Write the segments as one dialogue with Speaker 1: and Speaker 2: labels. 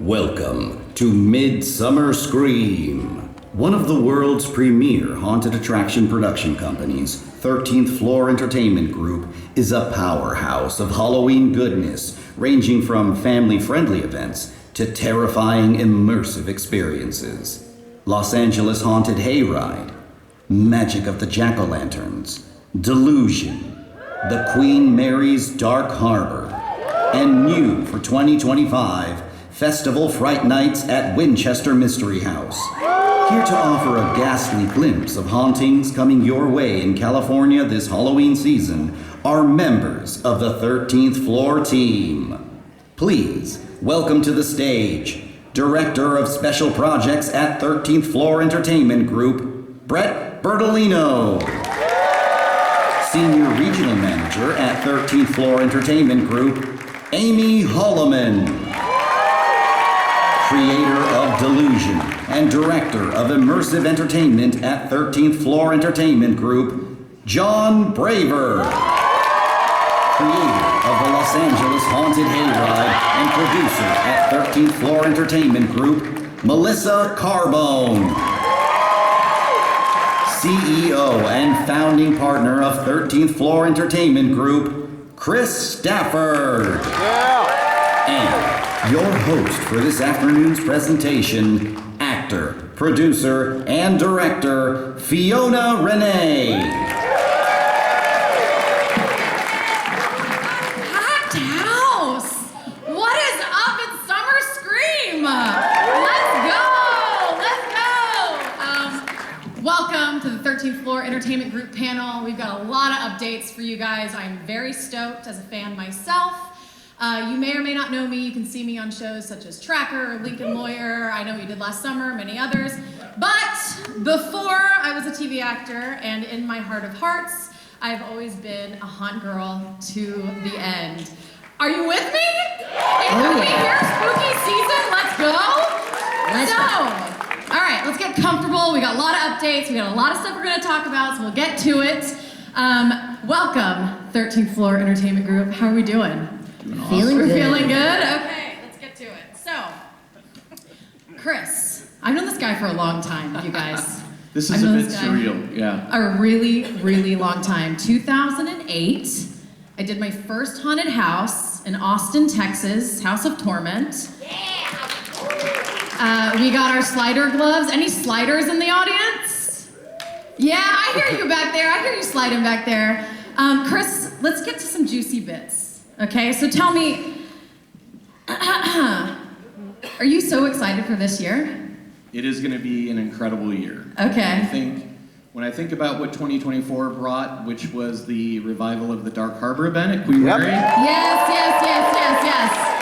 Speaker 1: Welcome to Midsummer Scream. One of the world's premier haunted attraction production companies, 13th Floor Entertainment Group, is a powerhouse of Halloween goodness, ranging from family-friendly events to terrifying, immersive experiences. Los Angeles Haunted Hayride, Magic of the JackO'Lanterns, Delusion, the Queen Mary's Dark Harbor, and new for 2025, Festival Fright Nights at Winchester Mystery House. Here to offer a ghastly glimpse of hauntings coming your way in California this Halloween season are members of the 13th Floor team. Please welcome to the stage, Director of Special Projects at 13th Floor Entertainment Group, Brett Bertolino. Senior Regional Manager at 13th Floor Entertainment Group, Amy Holloman. Creator of Delusion and Director of Immersive Entertainment at 13th Floor Entertainment Group, John Braver. Creator of the Los Angeles Haunted Hayride and producer at 13th Floor Entertainment Group, Melissa Carbone. CEO and founding partner of 13th Floor Entertainment Group, Chris Stafford. And your host for this afternoon's presentation, actor, producer, and director, Fiona Renee.
Speaker 2: Packed house! What is up in Summer Scream? Let's go! Welcome to the 13th Floor Entertainment Group panel. We've got a lot of updates for you guys. I'm very stoked as a fan myself. You may or may not know me. You can see me on shows such as Tracker or Lincoln Lawyer. I know you did last summer, many others. But before I was a TV actor, and in my heart of hearts, I've always been a haunt girl to the end. Are you with me? Are we here? Spooky season, let's go. All right, let's get comfortable. We got a lot of updates. We got a lot of stuff we're gonna talk about, so we'll get to it. Welcome, 13th Floor Entertainment Group. How are we doing?
Speaker 3: Feeling good.
Speaker 2: We're feeling good? Okay, let's get to it. So, Chris, I've known this guy for a long time, you guys.
Speaker 4: This is a bit surreal, yeah.
Speaker 2: A really, really long time. 2008, I did my first haunted house in Austin, Texas, House of Torment. Yeah! We got our slider gloves. Any sliders in the audience? Yeah, I hear you back there. I hear you sliding back there. Chris, let's get to some juicy bits. Okay, so tell me, are you so excited for this year?
Speaker 4: It is going to be an incredible year.
Speaker 2: Okay.
Speaker 4: When I think about what 2024 brought, which was the revival of the Dark Harbor event at Queen Mary.
Speaker 2: Yes.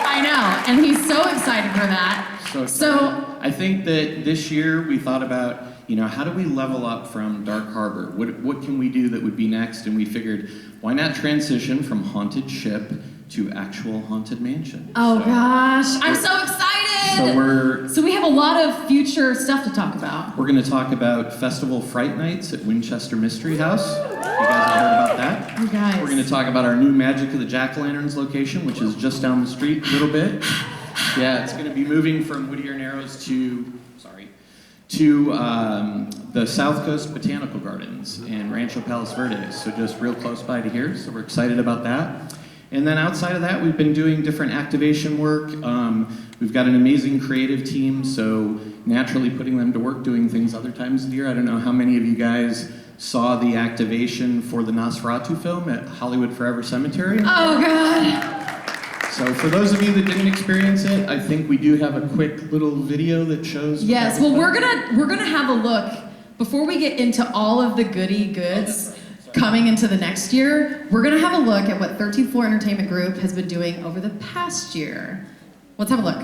Speaker 2: I know, and he's so excited for that.
Speaker 4: So I think that this year we thought about, how do we level up from Dark Harbor? What can we do that would be next? And we figured, why not transition from haunted ship to actual haunted mansion?
Speaker 2: Oh gosh, I'm so excited! So we have a lot of future stuff to talk about.
Speaker 4: We're going to talk about Festival Fright Nights at Winchester Mystery House. You guys have heard about that?
Speaker 2: You guys.
Speaker 4: We're going to talk about our new Magic of the JackO'Lanterns location, which is just down the street a little bit. Yeah, it's going to be moving from Whittier Narrows to the South Coast Botanical Gardens in Rancho Palos Verdes, so just real close by to here, so we're excited about that. And then outside of that, we've been doing different activation work. We've got an amazing creative team, so naturally putting them to work doing things other times of the year. I don't know how many of you guys saw the activation for the Nosferatu film at Hollywood Forever Cemetery.
Speaker 2: Oh God!
Speaker 4: So for those of you that didn't experience it, I think we do have a quick little video that shows.
Speaker 2: Yes, well we're gonna have a look before we get into all of the goody goods coming into the next year. We're gonna have a look at what 13th Floor Entertainment Group has been doing over the past year. Let's have a look.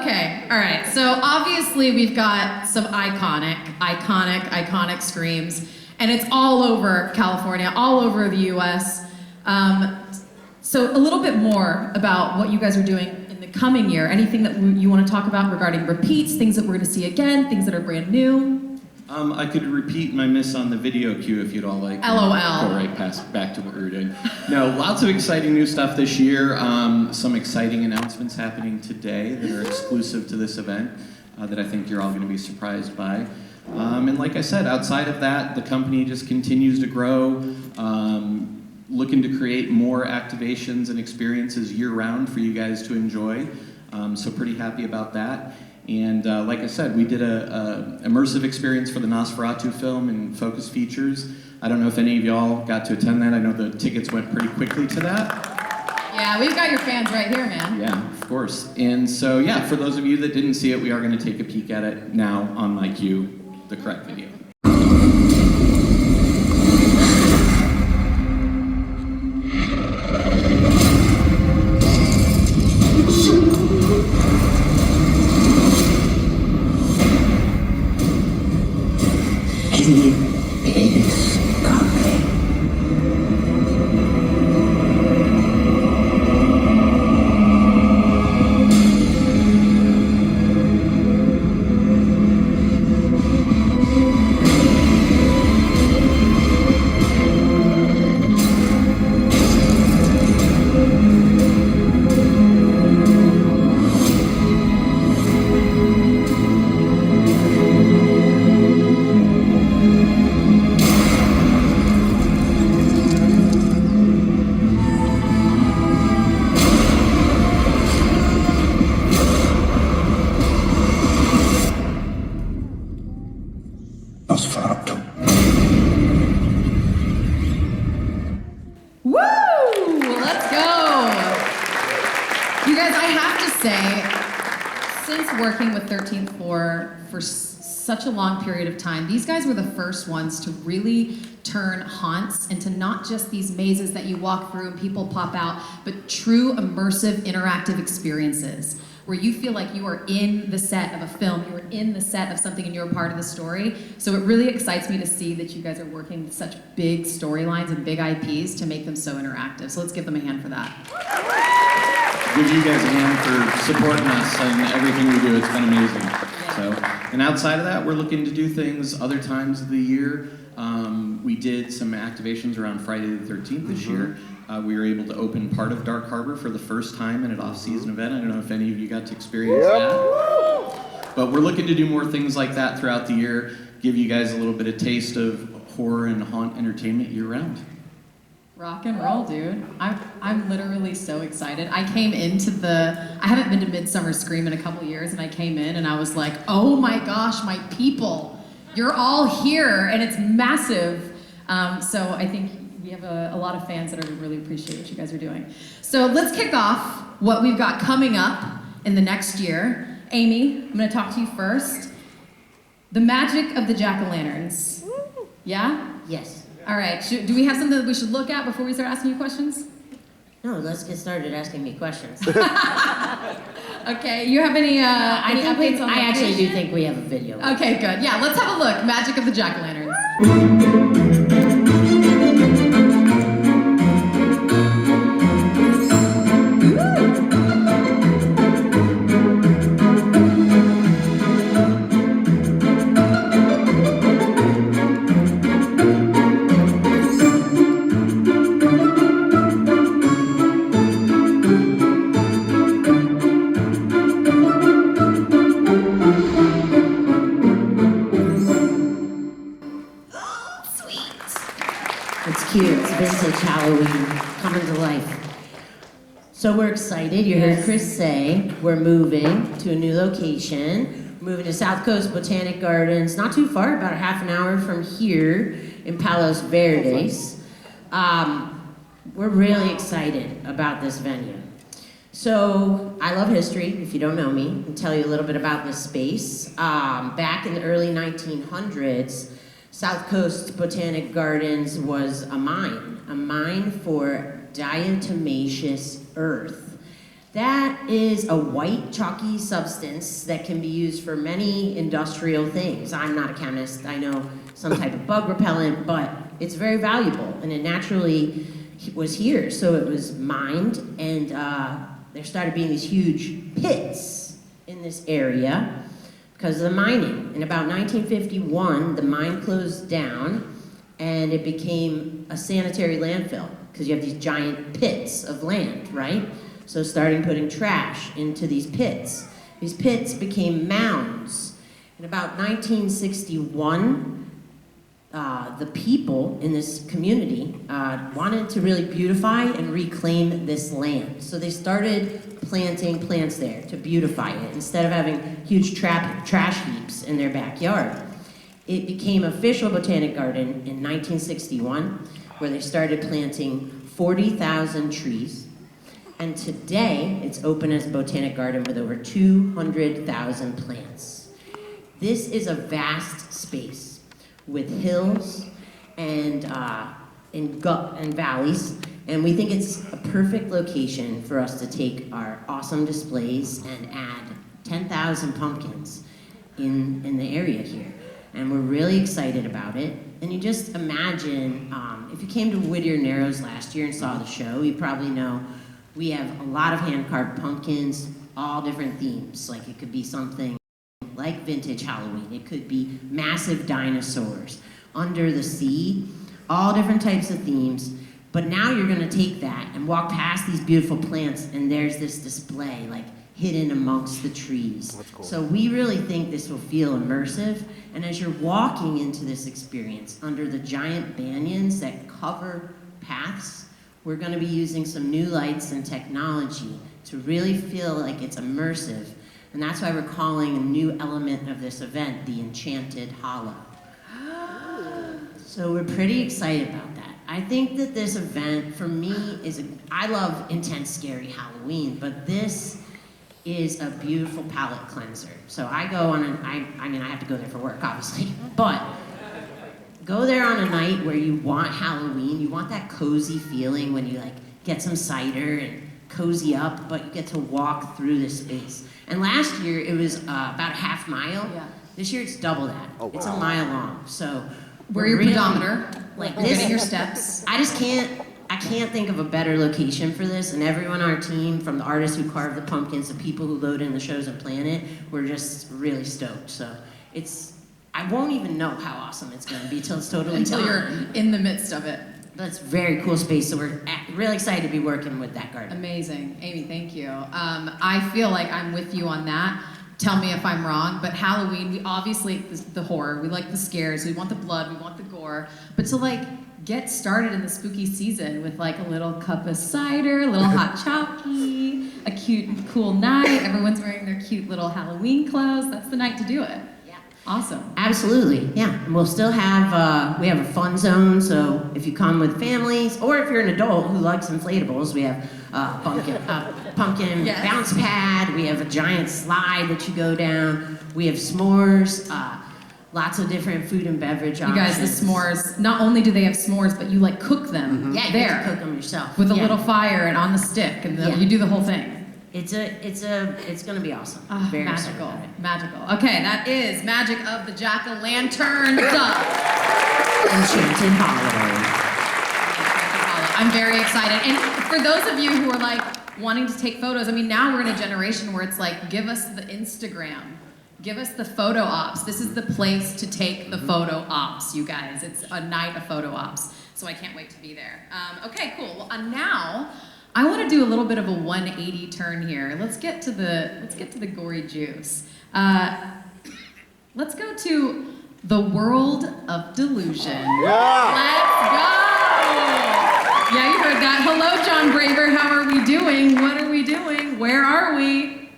Speaker 2: Okay, all right. So obviously we've got some iconic screams, and it's all over California, all over the U.S. So a little bit more about what you guys are doing in the coming year. Anything that you want to talk about regarding repeats, things that we're going to see again, things that are brand new?
Speaker 4: I could repeat my miss on the video cue if you'd all like.
Speaker 2: LOL.
Speaker 4: Go right back to what we were doing. No, lots of exciting new stuff this year. Some exciting announcements happening today that are exclusive to this event that I think you're all going to be surprised by. And like I said, outside of that, the company just continues to grow, looking to create more activations and experiences year-round for you guys to enjoy. So pretty happy about that. And like I said, we did a immersive experience for the Nosferatu film and focus features. I don't know if any of y'all got to attend that. I know the tickets went pretty quickly to that.
Speaker 2: Yeah, we've got your fans right here, man.
Speaker 4: Yeah, of course. And so, yeah, for those of you that didn't see it, we are going to take a peek at it now on my cue, the correct video.
Speaker 2: Such a long period of time. These guys were the first ones to really turn haunts into not just these mazes that you walk through and people pop out, but true immersive interactive experiences where you feel like you are in the set of a film, you are in the set of something and you're a part of the story. So it really excites me to see that you guys are working with such big storylines and big IPs to make them so interactive. So let's give them a hand for that.
Speaker 4: Give you guys a hand for supporting us and everything we do. It's been amazing. So, and outside of that, we're looking to do things other times of the year. We did some activations around Friday the 13th this year. We were able to open part of Dark Harbor for the first time in an off-season event. I don't know if any of you got to experience that. But we're looking to do more things like that throughout the year, give you guys a little bit of taste of horror and haunt entertainment year-round.
Speaker 2: Rock and roll, dude. I'm literally so excited. I came into I haven't been to Midsummer Scream in a couple years, and I came in and I was like, oh my gosh, my people, you're all here, and it's massive. So I think we have a lot of fans that really appreciate what you guys are doing. So let's kick off what we've got coming up in the next year. Amy, I'm gonna talk to you first. The magic of the Jack-O'-Lanterns. Yeah?
Speaker 3: Yes.
Speaker 2: All right, do we have something that we should look at before we start asking you questions?
Speaker 3: No, let's get started asking me questions.
Speaker 2: Okay, you have any updates on
Speaker 3: I actually do think we have a video.
Speaker 2: Okay, good. Yeah, let's have a look. Magic of the Jack-O'-Lanterns.
Speaker 3: Vintage Halloween coming to life. So we're excited. You heard Chris say we're moving to a new location. We're moving to South Coast Botanic Gardens, not too far, about a half an hour from here in Palos Verdes. We're really excited about this venue. So I love history, if you don't know me. I'll tell you a little bit about this space. Back in the early 1900s, South Coast Botanic Gardens was a mine for diatomaceous earth. That is a white chalky substance that can be used for many industrial things. I'm not a chemist. I know some type of bug repellent, but it's very valuable, and it naturally was here. So it was mined, and there started being these huge pits in this area because of the mining. In about 1951, the mine closed down, and it became a sanitary landfill because you have these giant pits of land, right? So starting putting trash into these pits. These pits became mounds. In about 1961, the people in this community wanted to really beautify and reclaim this land. So they started planting plants there to beautify it instead of having huge trash heaps in their backyard. It became official botanic garden in 1961, where they started planting 40,000 trees. And today, it's open as a botanic garden with over 200,000 plants. This is a vast space with hills and valleys, and we think it's a perfect location for us to take our awesome displays and add 10,000 pumpkins in the area here. And we're really excited about it. And you just imagine, if you came to Whittier Narrows last year and saw the show, you probably know we have a lot of hand-carved pumpkins, all different themes. Like it could be something like vintage Halloween. It could be massive dinosaurs, under the sea, all different types of themes. But now you're gonna take that and walk past these beautiful plants, and there's this display like hidden amongst the trees.
Speaker 5: That's cool.
Speaker 3: So we really think this will feel immersive. And as you're walking into this experience under the giant banyans that cover paths, we're going to be using some new lights and technology to really feel like it's immersive. And that's why we're calling a new element of this event the Enchanted Hollow. So we're pretty excited about that. I think that this event, for me, I love intense, scary Halloween, but this is a beautiful palate cleanser. So I go on I have to go there for work, obviously, but go there on a night where you want Halloween, you want that cozy feeling when you like get some cider and cozy up, but you get to walk through this space. And last year it was about a half mile.
Speaker 2: Yeah.
Speaker 3: This year it's double that.
Speaker 5: Oh,
Speaker 3: It's
Speaker 5: wow.
Speaker 3: a mile long. So
Speaker 2: Wear your
Speaker 3: really-
Speaker 2: pedometer.
Speaker 3: like
Speaker 2: You're
Speaker 3: this-
Speaker 2: getting your steps.
Speaker 3: I can't think of a better location for this, and everyone on our team, from the artists who carve the pumpkins, the people who load in the shows and plan it, we're just really stoked. So I won't even know how awesome it's gonna be till it's totally
Speaker 2: Until
Speaker 3: done.
Speaker 2: you're in the midst of it.
Speaker 3: But it's a very cool space, so we're really excited to be working with that garden.
Speaker 2: Amazing. Amy, thank you. I feel like I'm with you on that. Tell me if I'm wrong, but Halloween, we obviously, the horror, we like the scares, we want the blood, we want the gore, but to like get started in the spooky season with like a little cup of cider, a little hot chocolate, a cute, cool night, everyone's wearing their cute little Halloween clothes, that's the night to do it.
Speaker 3: Yeah.
Speaker 2: Awesome.
Speaker 3: Absolutely, yeah. And we'll still have, we have a fun zone, so if you come with families, or if you're an adult who likes inflatables, we have pumpkin
Speaker 2: Yes.
Speaker 3: bounce pad, we have a giant slide that you go down, we have s'mores, lots of different food and beverage
Speaker 2: You guys,
Speaker 3: options.
Speaker 2: the s'mores, not only do they have s'mores, but you like cook them
Speaker 3: Yeah, you
Speaker 2: there
Speaker 3: get to cook them yourself.
Speaker 2: with a
Speaker 3: Yeah.
Speaker 2: little fire and on the stick, and
Speaker 3: Yeah.
Speaker 2: you do the whole thing.
Speaker 3: It's gonna be awesome.
Speaker 2: Ah,
Speaker 3: Very excited
Speaker 2: magical,
Speaker 3: about it.
Speaker 2: magical. Okay, that is Magic of the Jack-O'-Lantern.
Speaker 3: Enchanted Hollow.
Speaker 2: I'm very excited. And for those of you who are like wanting to take photos, I mean, now we're in a generation where it's like, give us the Instagram. Give us the photo ops. This is the place to take the photo ops, you guys. It's a night of photo ops. So I can't wait to be there. Okay, cool. Well, now I want to do a little bit of a 180 turn here. Let's get to the gory juice. Let's go to the world of Delusion.
Speaker 5: Yeah.
Speaker 2: Let's go! Yeah, you heard that. Hello, John Braver. How are we doing? What are we doing? Where are we?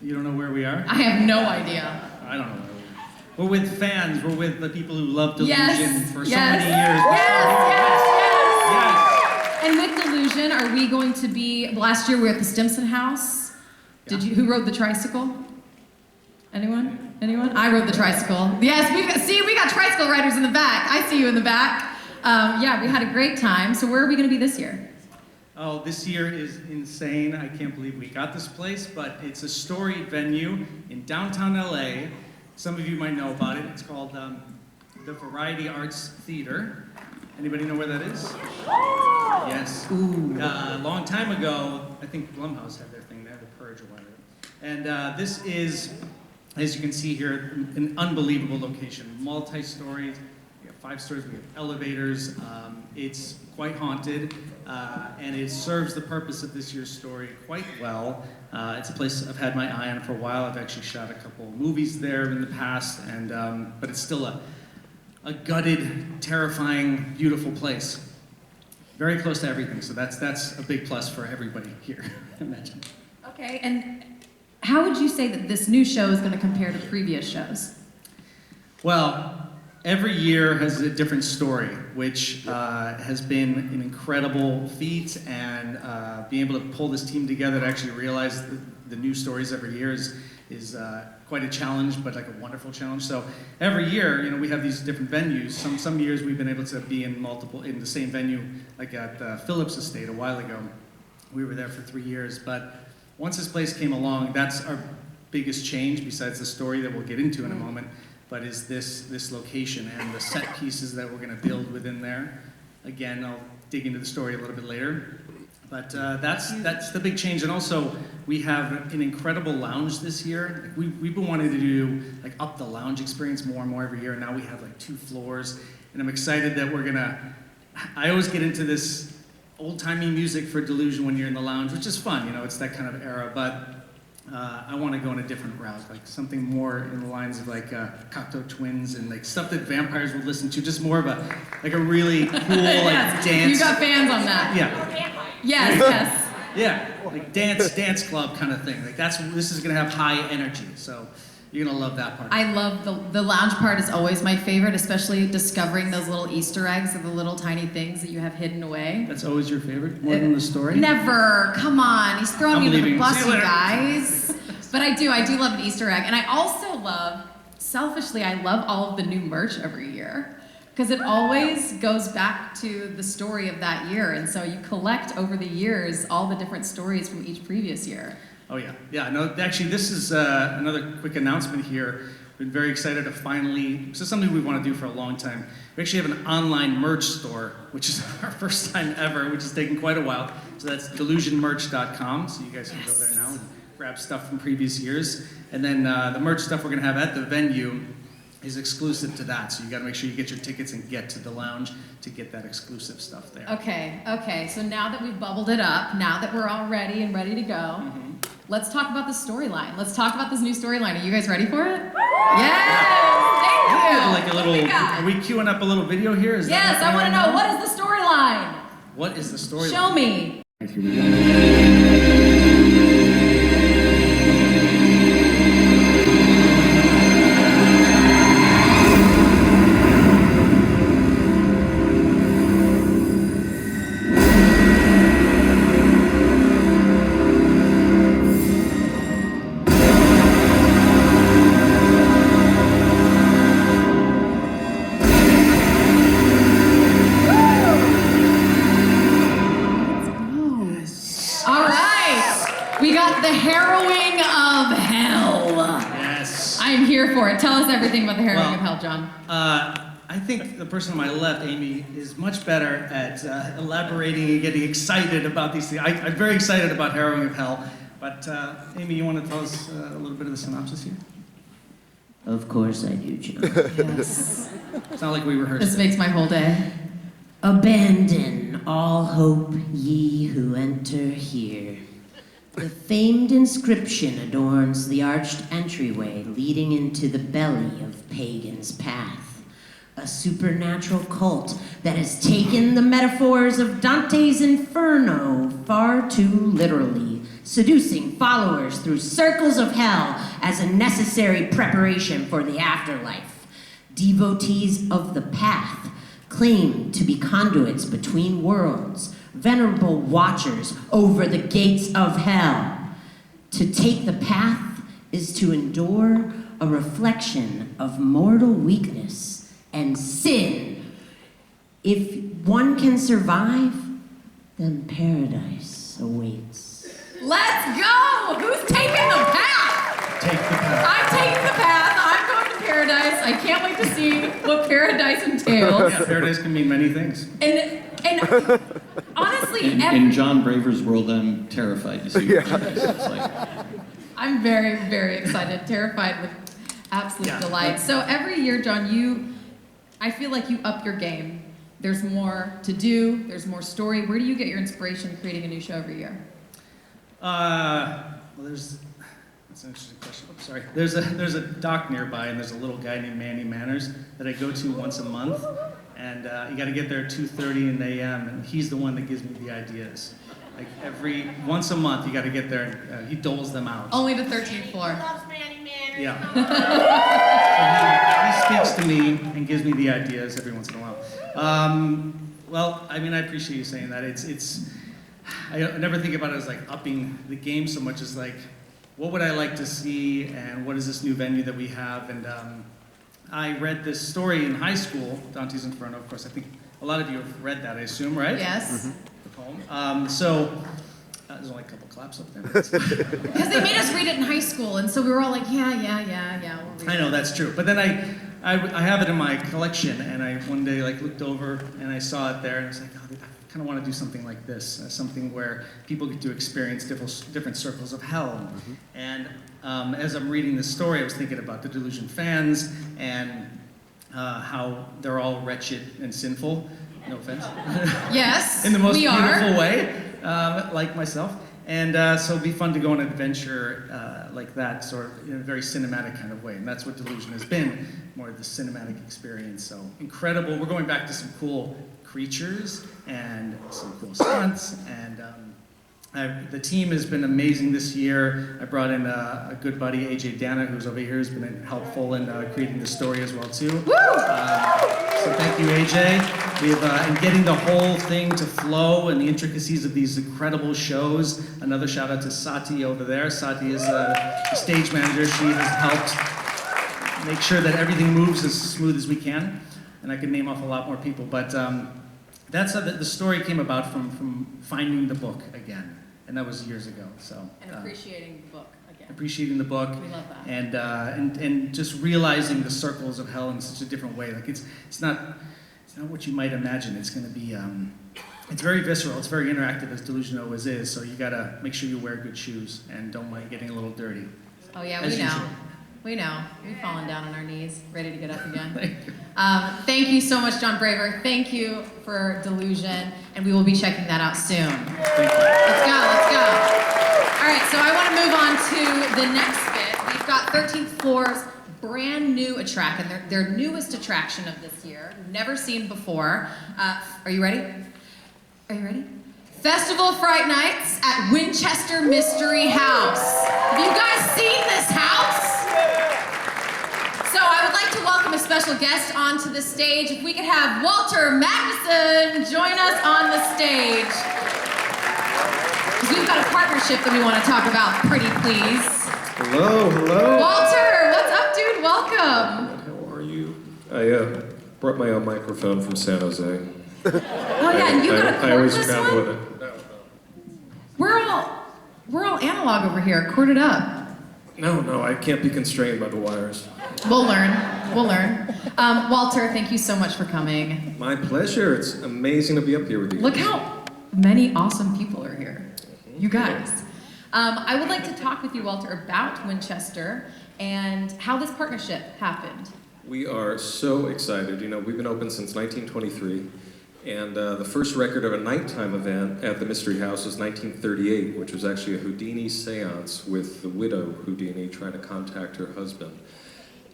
Speaker 6: You don't know where we are?
Speaker 2: I have no idea.
Speaker 6: I don't know where we are. We're with fans. We're with the people who love Delusion
Speaker 2: Yes,
Speaker 6: for so
Speaker 2: yes,
Speaker 6: many years.
Speaker 2: Yes. And with Delusion, are we going to be? Last year we were at the Stimson House. Did you? Who rode the tricycle? Anyone? Anyone? I rode the tricycle. Yes, we got tricycle riders in the back. I see you in the back. Yeah, we had a great time. So where are we going to be this year?
Speaker 6: Oh, this year is insane. I can't believe we got this place, but it's a storied venue in downtown LA. Some of you might know about it. It's called the Variety Arts Theater. Anybody know where that is? Yes. A long time ago, I think Blumhouse had their thing there, The Purge or whatever. And this is, as you can see here, an unbelievable location. Multi-stories. We have 5 stories. We have elevators. It's quite haunted, and it serves the purpose of this year's story quite well. It's a place I've had my eye on for a while. I've actually shot a couple of movies there in the past, and but it's still a gutted, terrifying, beautiful place. Very close to everything, so that's a big plus for everybody here, I imagine.
Speaker 2: Okay, and how would you say that this new show is going to compare to previous shows?
Speaker 6: Well, every year has a different story, which has been an incredible feat, and being able to pull this team together to actually realize the new stories every year is quite a challenge, but like a wonderful challenge. So every year, we have these different venues. Some years we've been able to be in the same venue, like at Phillips Estate a while ago. We were there for 3 years, but once this place came along, that's our biggest change, besides the story that we'll get into in a moment, but is this location and the set pieces that we're gonna build within there. Again, I'll dig into the story a little bit later. But that's the big change, and also we have an incredible lounge this year. Like we've been wanting to do up the lounge experience more and more every year, and now we have 2 floors, and I'm excited that we're gonna. I always get into this old-timey music for Delusion when you're in the lounge, which is fun, it's that kind of era. But I want to go in a different route, something more in the lines of Cocteau Twins and stuff that vampires would listen to, just more of a really cool
Speaker 2: Yes,
Speaker 6: dance.
Speaker 2: You got fans on that.
Speaker 6: Yeah.
Speaker 2: Yes.
Speaker 6: Yeah, dance club kind of thing. This is gonna have high energy, so you're gonna love that part.
Speaker 2: I love the lounge part is always my favorite, especially discovering those little Easter eggs of the little tiny things that you have hidden away.
Speaker 6: That's always your favorite, more than the story?
Speaker 2: Never. Come on. He's throwing
Speaker 6: I'm
Speaker 2: me under the
Speaker 6: leaving.
Speaker 2: bus,
Speaker 6: See you
Speaker 2: you
Speaker 6: later.
Speaker 2: guys. But I do love an Easter egg. And I also love, selfishly, I love all of the new merch every year. Because it always goes back to the story of that year. And so you collect over the years all the different stories from each previous year.
Speaker 6: Oh yeah. Yeah, no, actually this is another quick announcement here. Been very excited to finally, this is something we want to do for a long time. We actually have an online merch store, which is our first time ever, which has taken quite a while. So that's delusionmerch.com, so you guys can go there now and grab stuff from previous years. And then the merch stuff we're gonna have at the venue is exclusive to that. So you gotta make sure you get your tickets and get to the lounge to get that exclusive stuff there.
Speaker 2: Okay. So now that we've bubbled it up, now that we're all ready and ready to go, let's talk about the storyline. Let's talk about this new storyline. Are you guys ready for it? Yes! Thank you!
Speaker 6: Like a little,
Speaker 2: What do we got?
Speaker 6: are we queuing up a little video here? Is
Speaker 2: Yes,
Speaker 6: that
Speaker 2: I want to
Speaker 6: happening
Speaker 2: know,
Speaker 6: right
Speaker 2: what is the storyline?
Speaker 6: now? What is the storyline?
Speaker 2: Show me.
Speaker 6: Here we go.
Speaker 2: All right. We got the harrowing of hell.
Speaker 6: Yes.
Speaker 2: I'm here for it. Tell us everything about the harrowing
Speaker 6: Well,
Speaker 2: of hell, John.
Speaker 6: I think the person on my left, Amy, is much better at elaborating and getting excited about these things. I'm very excited about Harrowing of Hell, but Amy, you want to tell us a little bit of the synopsis here?
Speaker 3: Of course I do, John.
Speaker 2: Yes.
Speaker 6: It's not like we rehearsed.
Speaker 2: This makes my whole day.
Speaker 3: Abandon all hope, ye who enter here. The famed inscription adorns the arched entryway leading into the belly of Pagan's Path, a supernatural cult that has taken the metaphors of Dante's Inferno far too literally, seducing followers through circles of hell as a necessary preparation for the afterlife. Devotees of the path claim to be conduits between worlds, venerable watchers over the gates of hell. To take the path is to endure a reflection of mortal weakness and sin. If one can survive, then paradise awaits.
Speaker 2: Let's go! Who's taking the path?
Speaker 6: Take the path.
Speaker 2: I'm taking the path. I'm going to paradise. I can't wait to see what paradise entails.
Speaker 6: Yeah, paradise can mean many things.
Speaker 2: And honestly,
Speaker 4: In John Braver's world, I'm terrified to see what paradise looks like.
Speaker 2: I'm very, very excited, terrified with absolute delight. So every year, John, I feel like you up your game. There's more to do, there's more story. Where do you get your inspiration creating a new show every year?
Speaker 6: Well, that's an interesting question. Oops, sorry. There's a dock nearby, and there's a little guy named Manny Manners that I go to once a month, and you got to get there at 2:30 a.m. and he's the one that gives me the ideas. Like once a month, you got to get there, and he doles them out.
Speaker 2: Only the 13th floor.
Speaker 3: Loves Manny Manners.
Speaker 6: Yeah. So he speaks to me and gives me the ideas every once in a while. Well, I mean, I appreciate you saying that. I never think about it as like upping the game so much as like, what would I like to see, and what is this new venue that we have? And I read this story in high school, Dante's Inferno. Of course, I think a lot of you have read that, I assume, right?
Speaker 2: Yes.
Speaker 6: The poem. There's only a couple claps up there.
Speaker 2: Because they made us read it in high school, and so we were all like, yeah, we'll read
Speaker 6: I know, that's true. But then I have it in my collection, and I one day looked over and I saw it there, and I was like, oh, I kind of want to do something like this, something where people get to experience different circles of hell. And as I'm reading this story, I was thinking about the Delusion fans and how they're all wretched and sinful. No offense.
Speaker 2: Yes,
Speaker 6: In the most
Speaker 2: we
Speaker 6: beautiful
Speaker 2: are.
Speaker 6: way, like myself. And so it'd be fun to go on an adventure like that, sort of in a very cinematic kind of way. And that's what Delusion has been, more of the cinematic experience. So incredible. We're going back to some cool creatures and some cool stunts. And the team has been amazing this year. I brought in a good buddy, AJ Dana, who's over here, who's been helpful in creating the story as well, too.
Speaker 2: Woo!
Speaker 6: So thank you, AJ. We've in getting the whole thing to flow and the intricacies of these incredible shows. Another shout out to Sati over there. Sati is the stage manager. She has helped make sure that everything moves as smooth as we can. And I could name off a lot more people, but that's how the story came about from finding the book again, and that was years ago. So
Speaker 2: And appreciating the book again.
Speaker 6: appreciating the book,
Speaker 2: We love that.
Speaker 6: and just realizing the circles of hell in such a different way. Like it's not what you might imagine. It's going to be it's very visceral. It's very interactive, as Delusion always is. So you got to make sure you wear good shoes and don't mind getting a little dirty.
Speaker 2: Oh yeah,
Speaker 6: As
Speaker 2: we know.
Speaker 6: usual.
Speaker 2: We know. We've fallen down on our knees, ready to get up again.
Speaker 6: Thank you.
Speaker 2: Thank you so much, John Braver. Thank you for Delusion, and we will be checking that out soon.
Speaker 6: Thank you.
Speaker 2: Let's go. All right, so I want to move on to the next bit. We've got 13th Floor's brand new attraction, their newest attraction of this year, never seen before. Are you ready? Are you ready? Festival Fright Nights at Winchester Mystery House. Have you guys seen this house? So I would like to welcome a special guest onto the stage. If we could have Walter Magnuson join us on the stage. Because we've got a partnership that we want to talk about, pretty please.
Speaker 5: Hello.
Speaker 2: Walter, what's up, dude? Welcome.
Speaker 5: How are you? I brought my own microphone from San Jose.
Speaker 2: Oh yeah, and you got a
Speaker 5: I always
Speaker 2: cordless
Speaker 5: travel
Speaker 2: one?
Speaker 5: with it.
Speaker 2: We're all analog over here, corded up.
Speaker 5: No, I can't be constrained by the wires.
Speaker 2: We'll learn. Walter, thank you so much for coming.
Speaker 5: My pleasure. It's amazing to be up here with you.
Speaker 2: Look how many awesome people are here. You guys. I would like to talk with you, Walter, about Winchester and how this partnership happened.
Speaker 5: We are so excited. You know, we've been open since 1923, and the first record of a nighttime event at the Mystery House was 1938, which was actually a Houdini seance with the widow Houdini trying to contact her husband.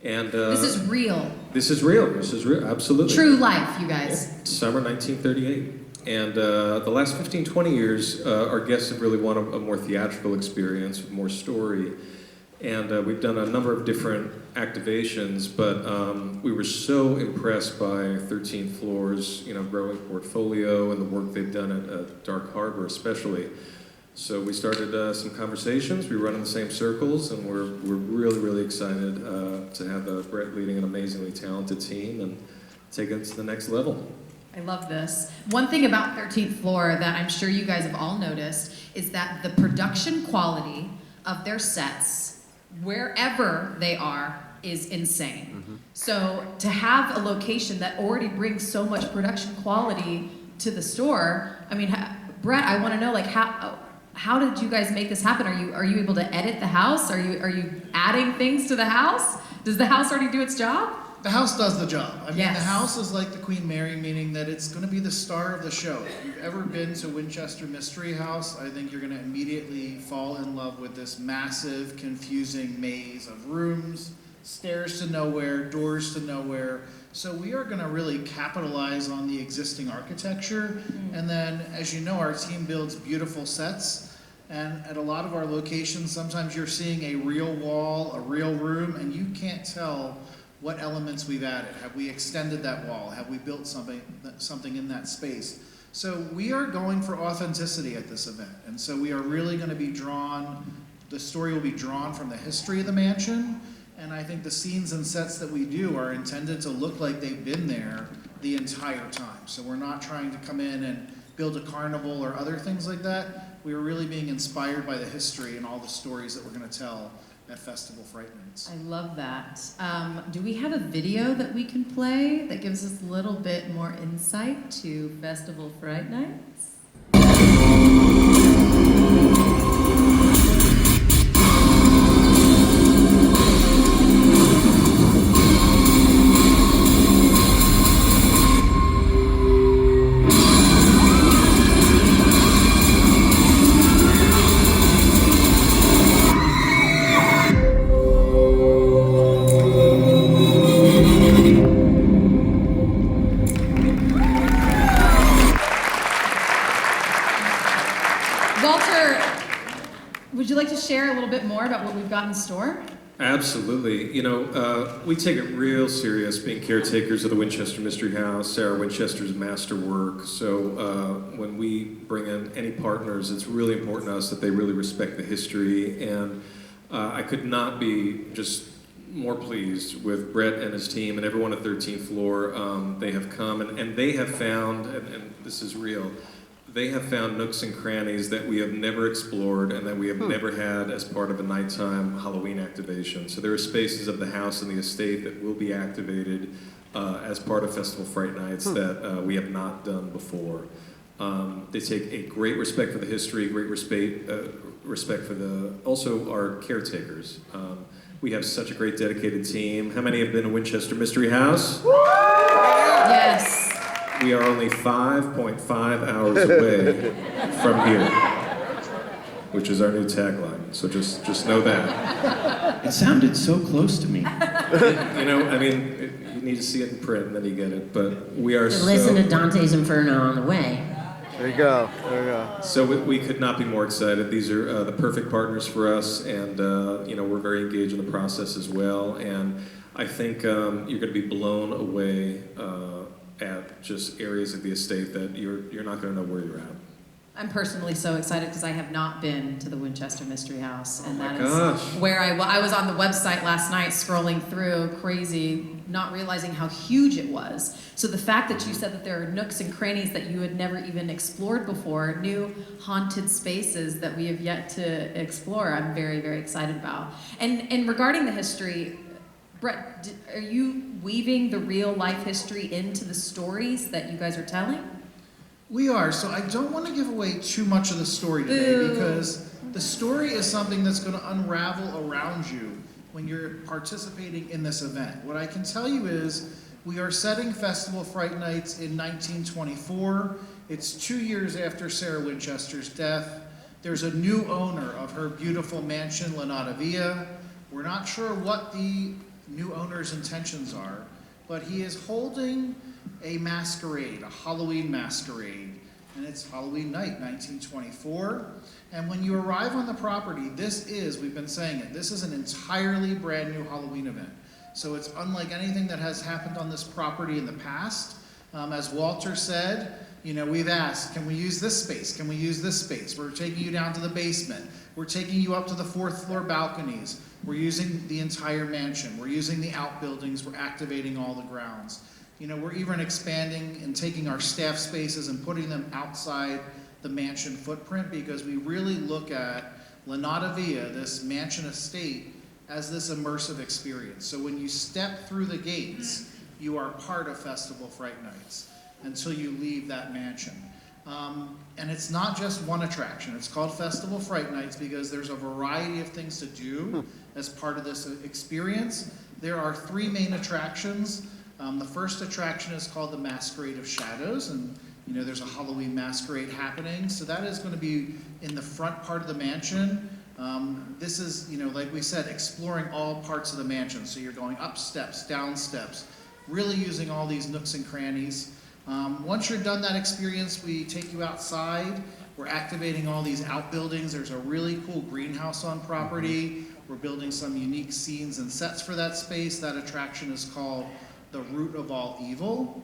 Speaker 5: And
Speaker 2: This is real.
Speaker 5: This is real, absolutely.
Speaker 2: True life, you guys.
Speaker 5: Summer 1938. And the last 15, 20 years, our guests have really wanted a more theatrical experience, with more story. And we've done a number of different activations, but we were so impressed by 13th Floor's, growing portfolio and the work they've done at Dark Harbor especially. So we started some conversations. We run in the same circles, and we're really, really excited to have Brett leading an amazingly talented team and take it to the next level.
Speaker 2: I love this. One thing about 13th floor that I'm sure you guys have all noticed is that the production quality of their sets, wherever they are, is insane. So to have a location that already brings so much production quality to the store, I mean, Brett, I want to know, like, how did you guys make this happen? Are you able to edit the house? Are you adding things to the house? Does the house already do its job?
Speaker 7: The house does the job. I mean,
Speaker 2: Yes.
Speaker 7: the house is like the Queen Mary, meaning that it's going to be the star of the show. If you've ever been to Winchester Mystery House, I think you're going to immediately fall in love with this massive, confusing maze of rooms, stairs to nowhere, doors to nowhere. So we are going to really capitalize on the existing architecture. And then, as you know, our team builds beautiful sets. And at a lot of our locations, sometimes you're seeing a real wall, a real room, and you can't tell what elements we've added. Have we extended that wall? Have we built something in that space? So we are going for authenticity at this event. And so we are really going to be the story will be drawn from the history of the mansion. And I think the scenes and sets that we do are intended to look like they've been there the entire time. So we're not trying to come in and build a carnival or other things like that. We are really being inspired by the history and all the stories that we're going to tell at Festival Fright Nights.
Speaker 2: I love that. Do we have a video that we can play that gives us a little bit more insight to Festival Fright Nights? Would you like to share a little bit more about what we've got in store?
Speaker 5: Absolutely. You know, we take it real serious being caretakers of the Winchester Mystery House. Sarah Winchester's masterwork. So when we bring in any partners, it's really important to us that they really respect the history. And I could not be just more pleased with Brett and his team and everyone at 13th floor. They have come and they have found, and this is real, they have found nooks and crannies that we have never explored and that we have never had as part of a nighttime Halloween activation. So there are spaces of the house and the estate that will be activated as part of Festival Fright Nights that we have not done before. They take a great respect for the history, great respect for also our caretakers. We have such a great dedicated team. How many have been to Winchester Mystery House?
Speaker 2: Yes.
Speaker 5: We are only 5.5 hours away from here, which is our new tagline. So just know that.
Speaker 4: It sounded so close to me.
Speaker 5: You know, I mean, you need to see it in print and then you get it. But we are so...
Speaker 3: Listen to Dante's Inferno on the way.
Speaker 8: There you go. There you go.
Speaker 5: So we could not be more excited. These are the perfect partners for us, and you know, we're very engaged in the process as well. And I think you're going to be blown away at just areas of the estate that you're not going to know where you're at.
Speaker 2: I'm personally so excited because I have not been to the Winchester Mystery House, and that
Speaker 5: gosh.
Speaker 2: is where I was on the website last night scrolling through, crazy, not realizing how huge it was. So the fact that you said that there are nooks and crannies that you had never even explored before, new haunted spaces that we have yet to explore, I'm very, very excited about. And regarding the history, Brett, are you weaving the real life history into the stories that you guys are telling?
Speaker 7: We are, so I don't want to give away too much of the story today because the story is something that's going to unravel around you when you're participating in this event. What I can tell you is we are setting Festival Fright Nights in 1924. It's 2 years after Sarah Winchester's death. There's a new owner of her beautiful mansion, La Villa. We're not sure what the new owner's intentions are, but he is holding a masquerade, a Halloween masquerade, and it's Halloween night, 1924. And when you arrive on the property, we've been saying it, this is an entirely brand new Halloween event. So it's unlike anything that has happened on this property in the past. As Walter said, you know, we've asked, can we use this space? Can we use this space? We're taking you down to the basement. We're taking you up to the 4th floor balconies. We're using the entire mansion. We're using the outbuildings. We're activating all the grounds. You know, we're even expanding and taking our staff spaces and putting them outside the mansion footprint because we really look at La Nata Villa, this mansion estate, as this immersive experience. So when you step through the gates, you are part of Festival Fright Nights until you leave that mansion. And it's not just one attraction. It's called Festival Fright Nights because there's a variety of things to do as part of this experience. There are 3 main attractions. The first attraction is called the Masquerade of Shadows, and you know there's a Halloween masquerade happening. So that is going to be in the front part of the mansion. This is, you know, like we said, exploring all parts of the mansion. So you're going up steps, down steps, really using all these nooks and crannies. Once you're done that experience, we take you outside. We're activating all these outbuildings. There's a really cool greenhouse on property. We're building some unique scenes and sets for that space. That attraction is called The Root of All Evil.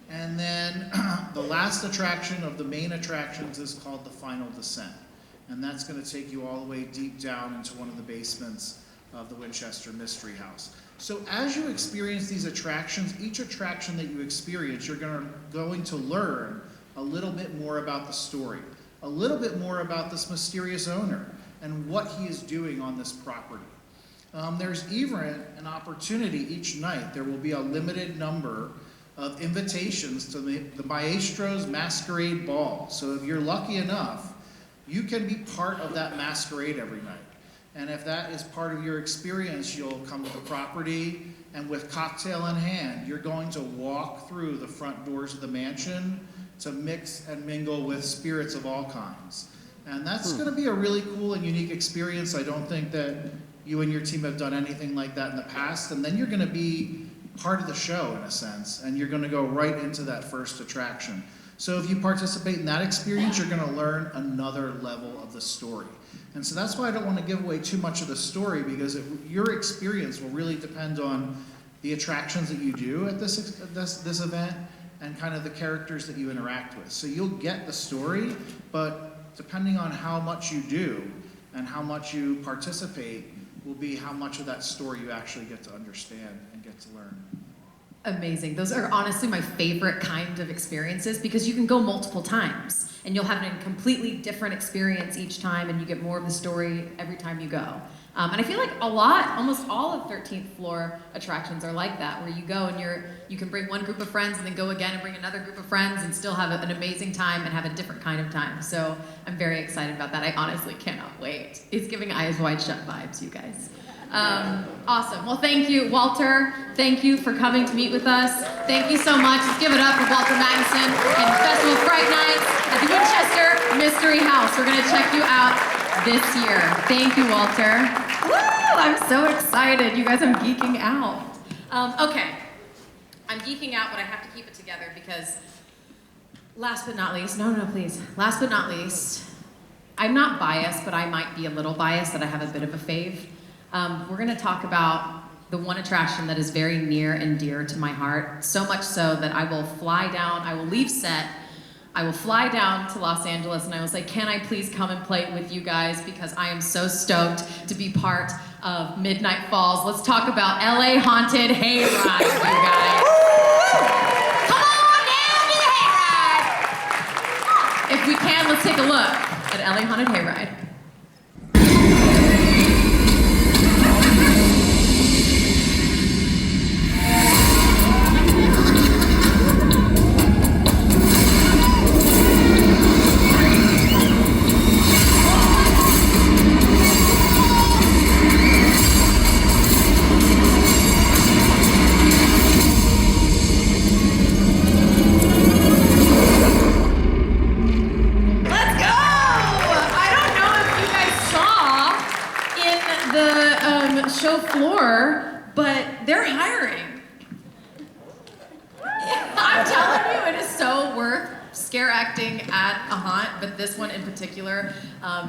Speaker 7: And then the last attraction of the main attractions is called The Final Descent. And that's going to take you all the way deep down into one of the basements of the Winchester Mystery House. So as you experience these attractions, each attraction that you experience, you're going to learn a little bit more about the story, a little bit more about this mysterious owner and what he is doing on this property. There's even an opportunity each night. There will be a limited number of invitations to the Maestro's Masquerade Ball. So if you're lucky enough, you can be part of that masquerade every night. And if that is part of your experience, you'll come to the property, and with cocktail in hand, you're going to walk through the front doors of the mansion to mix and mingle with spirits of all kinds. And that's going to be a really cool and unique experience. I don't think that you and your team have done anything like that in the past. And then you're going to be part of the show, in a sense, and you're going to go right into that first attraction. So if you participate in that experience, you're going to learn another level of the story. And so that's why I don't want to give away too much of the story, because your experience will really depend on the attractions that you do at this event and kind of the characters that you interact with. So you'll get the story, but depending on how much you do and how much you participate will be how much of that story you actually get to understand and get to learn.
Speaker 2: Amazing. Those are honestly my favorite kind of experiences because you can go multiple times and you'll have a completely different experience each time and you get more of the story every time you go. And I feel like almost all of 13th floor attractions are like that, where you go and you can bring one group of friends and then go again and bring another group of friends and still have an amazing time and have a different kind of time. So I'm very excited about that. I honestly cannot wait. It's giving Eyes Wide Shut vibes, you guys. Awesome. Well, thank you, Walter. Thank you for coming to meet with us. Thank you so much. Let's give it up for Walter Magnuson and Festival Fright Nights at the Winchester Mystery House. We're going to check you out this year. Thank you, Walter. Woo! I'm so excited. You guys, I'm geeking out. Okay. I'm geeking out, but I have to keep it together because last but not least, last but not least, I'm not biased, but I might be a little biased that I have a bit of a fave. We're going to talk about the one attraction that is very near and dear to my heart, so much so that I will fly down, I will leave set, I will fly down to Los Angeles and I will say, can I please come and play with you guys because I am so stoked to be part of Midnight Falls. Let's talk about LA Haunted Hayride, you guys. Come on down to the Hayride! If we can, let's take a look at LA Haunted Hayride. Show floor, but they're hiring. I'm telling you, it is so worth scare acting at a haunt, but this one in particular,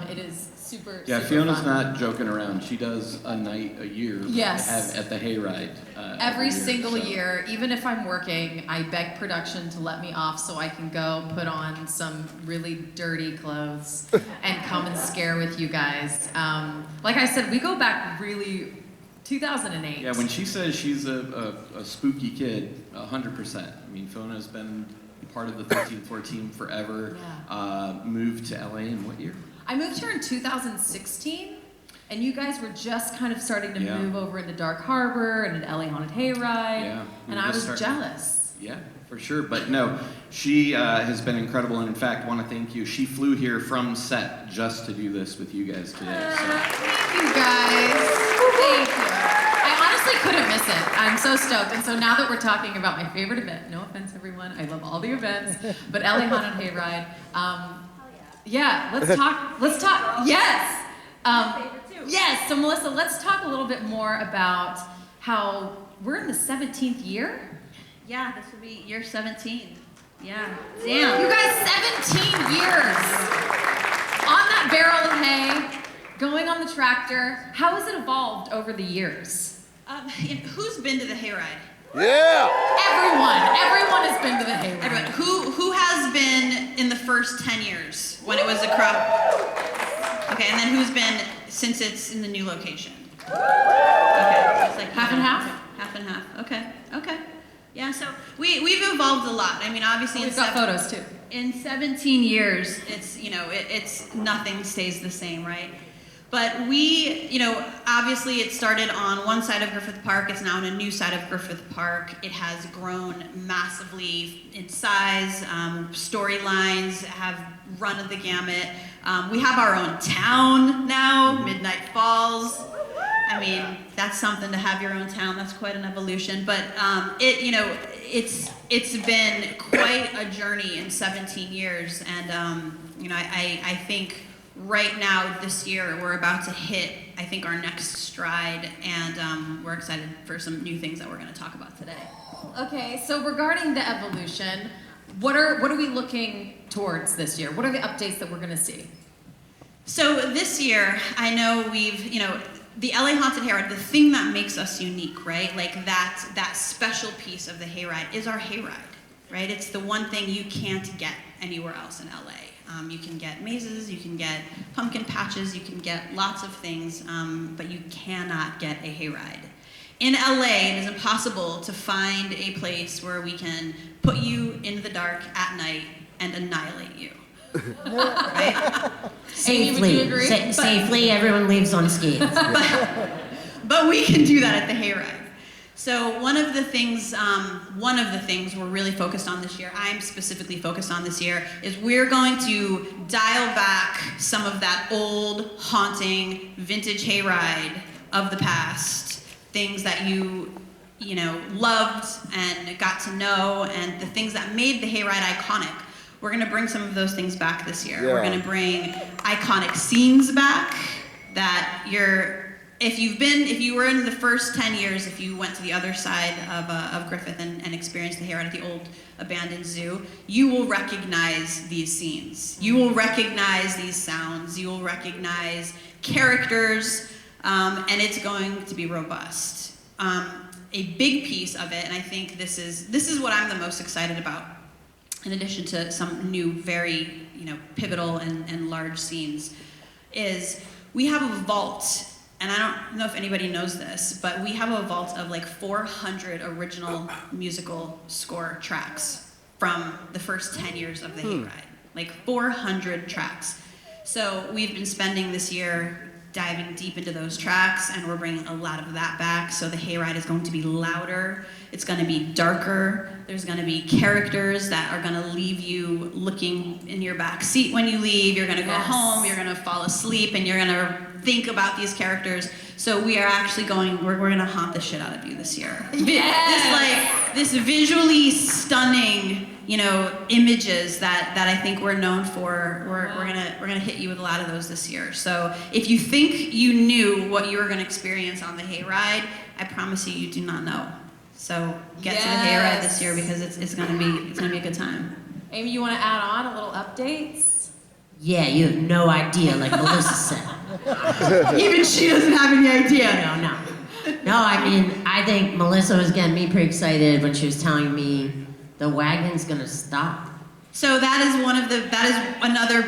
Speaker 2: it is super.
Speaker 4: Yeah,
Speaker 2: super
Speaker 4: Fiona's
Speaker 2: fun.
Speaker 4: not joking around. She does a night a year.
Speaker 2: Yes.
Speaker 4: At the Hayride.
Speaker 2: Every single year, even if I'm working, I beg production to let me off so I can go put on some really dirty clothes and come and scare with you guys. Like I said, we go back really 2008.
Speaker 4: Yeah, when she says she's a spooky kid, 100%. I mean, Fona's been part of the 13th floor team forever.
Speaker 2: Yeah.
Speaker 4: Moved to LA in what year?
Speaker 2: I moved here in 2016, and you guys were just kind of starting to move over into Dark Harbor and into LA Haunted Hayride.
Speaker 4: Yeah.
Speaker 2: And I was jealous.
Speaker 4: Yeah, for sure. But no, she has been incredible, and in fact, want to thank you. She flew here from set just to do this with you guys today. So.
Speaker 2: Thank you guys. Thank you. I honestly couldn't miss it. I'm so stoked. And so now that we're talking about my favorite event, no offense everyone, I love all the events, but LA Haunted Hayride. Yeah, let's talk. Yes. Yes. So Melissa, let's talk a little bit more about how we're in the 17th year.
Speaker 9: Yeah, this will be year 17. Yeah. Damn.
Speaker 2: You guys, 17 years on that barrel of hay, going on the tractor. How has it evolved over the years?
Speaker 9: Who's been to the hayride?
Speaker 8: Yeah!
Speaker 2: Everyone has been to the hayride.
Speaker 9: Everyone. Who has been in the first 10 years when it was a crowd? Okay, and then who's been since it's in the new location? Okay, so it's like
Speaker 2: Half and half?
Speaker 9: Half and half. Okay. Yeah, so we've evolved a lot. I mean, obviously
Speaker 2: We've got photos too.
Speaker 9: In 17 years, it's nothing stays the same, right? But obviously it started on one side of Griffith Park. It's now on a new side of Griffith Park. It has grown massively in size. Storylines have run the gamut. We have our own town now, Midnight Falls. I mean, that's something to have your own town. That's quite an evolution. But it's been quite a journey in 17 years. And I think right now this year we're about to hit, I think, our next stride, and we're excited for some new things that we're going to talk about today.
Speaker 2: Okay, so regarding the evolution, what are we looking towards this year? What are the updates that we're going to see?
Speaker 9: So this year, I know the LA Haunted Hayride, the thing that makes us unique, right? Like that special piece of the hayride is our hayride, right? It's the one thing you can't get anywhere else in LA. You can get mazes, you can get pumpkin patches, you can get lots of things, but you cannot get a hayride. In LA, it is impossible to find a place where we can put you in the dark at night and annihilate you. Right?
Speaker 3: Safely.
Speaker 2: Would you agree?
Speaker 3: Safely, everyone leaves unscathed.
Speaker 9: But we can do that at the hayride. So one of the things we're really focused on this year, I'm specifically focused on this year, is we're going to dial back some of that old, haunting, vintage hayride of the past. Things that you loved and got to know, and the things that made the hayride iconic. We're going to bring some of those things back this year.
Speaker 8: Yeah.
Speaker 9: We're going to bring iconic scenes back that if you were in the first 10 years, if you went to the other side of Griffith and experienced the hayride at the old abandoned zoo, you will recognize these scenes. You will recognize these sounds. You will recognize characters, and it's going to be robust. A big piece of it, and I think this is what I'm the most excited about, in addition to some new, very pivotal and large scenes, is we have a vault. And I don't know if anybody knows this, but we have a vault of like 400 original musical score tracks from the first 10 years of the hayride. Like 400 tracks. So we've been spending this year diving deep into those tracks, and we're bringing a lot of that back. So the hayride is going to be louder. It's going to be darker. There's going to be characters that are going to leave you looking in your back seat when you leave. You're going to go home. You're going to fall asleep, and you're going to think about these characters. So we are actually we're going to haunt the shit out of you this year. This visually stunning, images that I think we're known for. We're gonna hit you with a lot of those this year. So if you think you knew what you were gonna experience on the hayride, I promise you do not know. So get to the hayride this year, because it's gonna be a good time.
Speaker 2: Amy, you want to add on a little updates?
Speaker 3: Yeah, you have no idea, like Melissa said.
Speaker 9: Even she doesn't have any idea.
Speaker 3: No, I mean, I think Melissa was getting me pretty excited when she was telling me the wagon's gonna stop.
Speaker 9: So that is another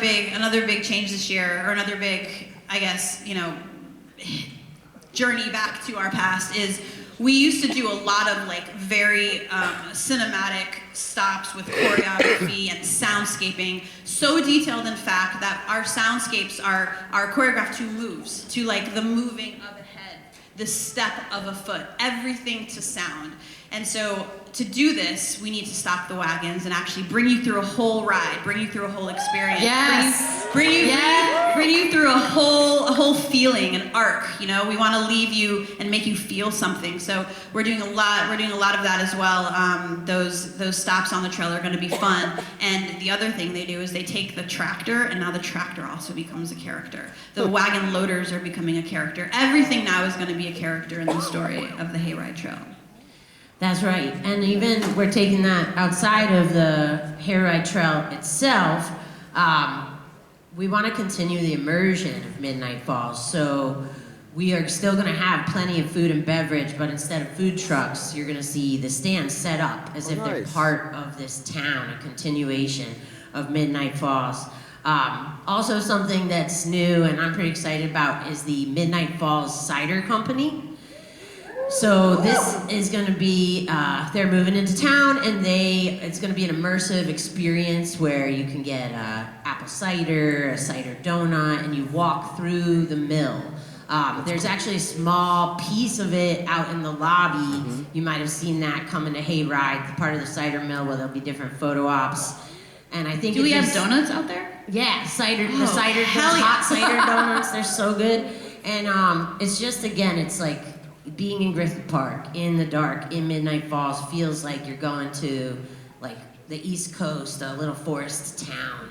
Speaker 9: big change this year, or another big, I guess, journey back to our past is we used to do a lot of like very cinematic stops with choreography and soundscaping, so detailed in fact that our soundscapes are choreographed to moves, to like the moving of a head, the step of a foot, everything to sound. And so to do this, we need to stop the wagons and actually bring you through a whole ride, bring you through a whole experience.
Speaker 2: Yes.
Speaker 9: Bring you through a whole feeling, an arc. You know, we want to leave you and make you feel something. So we're doing a lot of that as well. Those stops on the trail are going to be fun. And the other thing they do is they take the tractor, and now the tractor also becomes a character. The wagon loaders are becoming a character. Everything now is going to be a character in the story of the Hayride Trail.
Speaker 3: That's right. And even we're taking that outside of the Hayride Trail itself. We want to continue the immersion of Midnight Falls. So we are still going to have plenty of food and beverage, but instead of food trucks, you're going to see the stands set up as if they're part of this town, a continuation of Midnight Falls. Also something that's new and I'm pretty excited about is the Midnight Falls Cider Company. So this is going to be, they're moving into town, and it's going to be an immersive experience where you can get apple cider, a cider donut, and you walk through the mill. There's actually a small piece of it out in the lobby. Mm-hmm. You might have seen that coming to Hayride, the part of the cider mill where there'll be different photo ops. And I think
Speaker 9: do we have donuts out there?
Speaker 3: Yeah, hot cider donuts. They're so good, and it's just it's like. Being in Griffith Park in the dark in Midnight Falls feels like you're going to like the East Coast, a little forest town.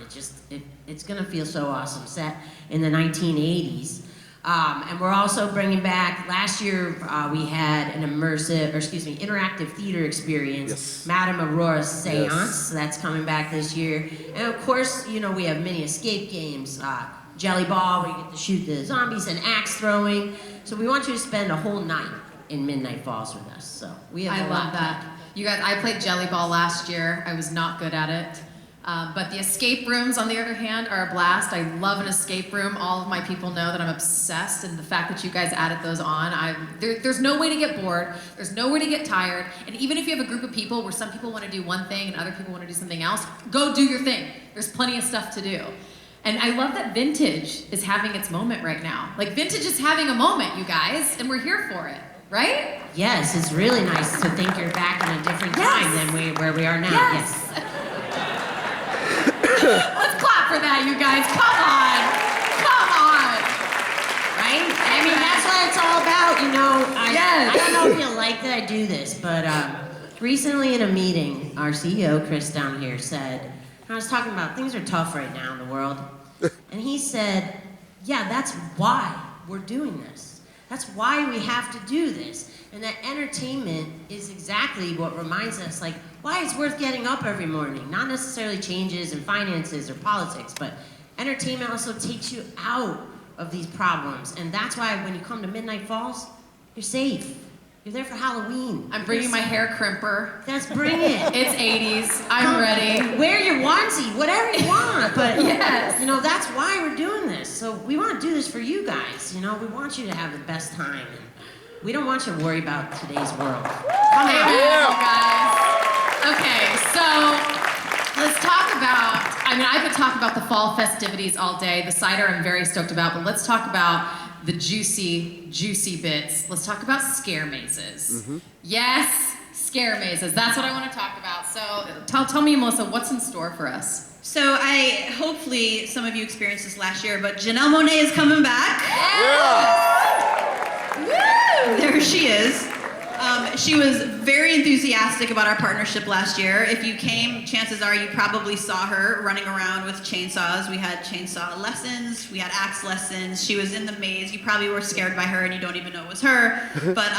Speaker 3: It's gonna feel so awesome. Set in the 1980s, and we're also bringing back. Last year we had an interactive theater experience,
Speaker 8: yes.
Speaker 3: Madame Aurora's Seance.
Speaker 8: Yes.
Speaker 3: That's coming back this year, and of course we have mini escape games. Jelly Ball, where you get to shoot the zombies, and axe throwing. So we want you to spend a whole night in Midnight Falls with us. So we have
Speaker 2: I love that. You guys, I played Jelly Ball last year. I was not good at it. But the escape rooms, on the other hand, are a blast. I love an escape room. All of my people know that I'm obsessed, and the fact that you guys added those on, there's no way to get bored. There's no way to get tired. And even if you have a group of people where some people want to do one thing and other people want to do something else, go do your thing. There's plenty of stuff to do. And I love that Vintage is having its moment right now. Like, Vintage is having a moment, you guys, and we're here for it, right?
Speaker 3: Yes, it's really nice to think you're back in a different time than where we are now. Yes.
Speaker 2: Let's clap for that, you guys. Come on.
Speaker 3: Right? I mean, that's what it's all about, I don't know if you'll like that I do this, but recently in a meeting, our CEO, Chris, down here, said, I was talking about things are tough right now in the world. And he said, yeah, that's why we're doing this. That's why we have to do this. And that entertainment is exactly what reminds us, like, why it's worth getting up every morning. Not necessarily changes in finances or politics, but entertainment also takes you out of these problems. And that's why when you come to Midnight Falls, you're safe. You're there for Halloween.
Speaker 2: I'm bringing my hair crimper.
Speaker 3: Bring it.
Speaker 2: It's 80s. I'm ready.
Speaker 3: Wear your onesie, whatever you want. But
Speaker 2: yes.
Speaker 3: That's why we're doing this. So we want to do this for you guys. We want you to have the best time. And we don't want you to worry about today's world. Come on,
Speaker 2: guys. Okay, so let's talk about. I could talk about the fall festivities all day. The cider I'm very stoked about, but let's talk about the juicy bits. Let's talk about scare mazes. Mm-hmm. Yes, scare mazes. That's what I want to talk about. So tell me, Melissa, what's in store for us?
Speaker 9: So hopefully some of you experienced this last year, but Janelle Monáe is coming back.
Speaker 2: Yeah. Woo!
Speaker 9: There she is. She was very enthusiastic about our partnership last year. If you came, chances are you probably saw her running around with chainsaws. We had chainsaw lessons, we had axe lessons. She was in the maze. You probably were scared by her and you don't even know it was her, but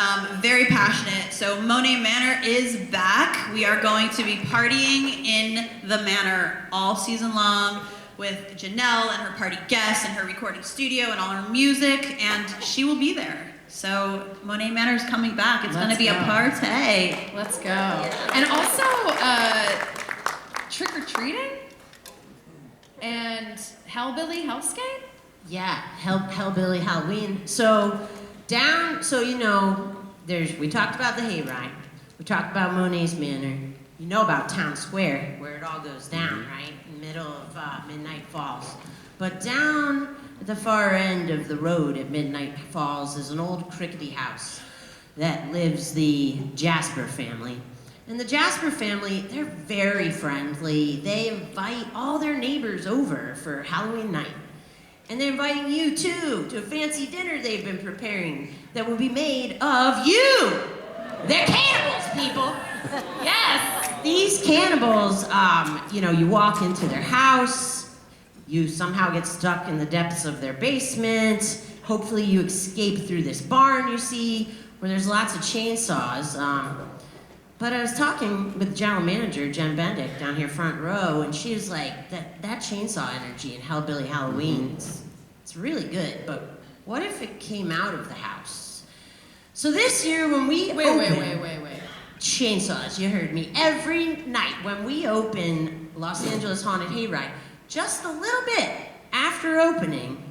Speaker 9: very passionate. So Monáe Manor is back. We are going to be partying in the manor all season long with Janelle and her party guests and her recording studio and all her music, and she will be there. So Monáe Manor is coming back. It's going to be a party.
Speaker 2: Let's go. And also trick-or-treating and Hellbilly Hellscape?
Speaker 3: Yeah, Hellbilly Halloween. So So we talked about the hayride. We talked about Monet's Manor. You know about Town Square, where it all goes down, right? In the middle of Midnight Falls. But down at the far end of the road at Midnight Falls is an old crickety house that lives the Jasper family. And the Jasper family, they're very friendly. They invite all their neighbors over for Halloween night. And they're inviting you too to a fancy dinner they've been preparing that will be made of you. They're cannibals, people. Yes. These cannibals, you walk into their house, you somehow get stuck in the depths of their basement. Hopefully you escape through this barn you see, where there's lots of chainsaws. But I was talking with the general manager, Jen Bendick, down here front row, and she was like, that chainsaw energy in Hellbilly Halloween, it's really good, but what if it came out of the house? So this year when we
Speaker 2: Wait.
Speaker 3: Chainsaws, you heard me. Every night when we open Los Angeles Haunted Hayride, just a little bit after opening,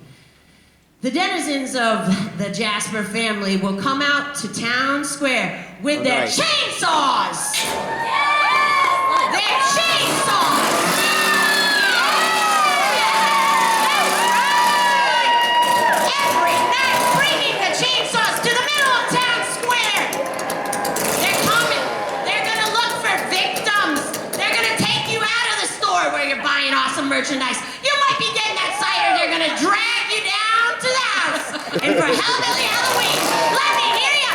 Speaker 3: the denizens of the Jasper family will come out to Town Square with their chainsaws! Their chainsaws! Every night, bringing the chainsaws to the middle of Town Square! They're coming. They're gonna look for victims. They're gonna take you out of the store where you're buying awesome merchandise. You might be getting that cider. They're gonna drag you down to the house. And for Hellbilly Halloween, let me hear ya!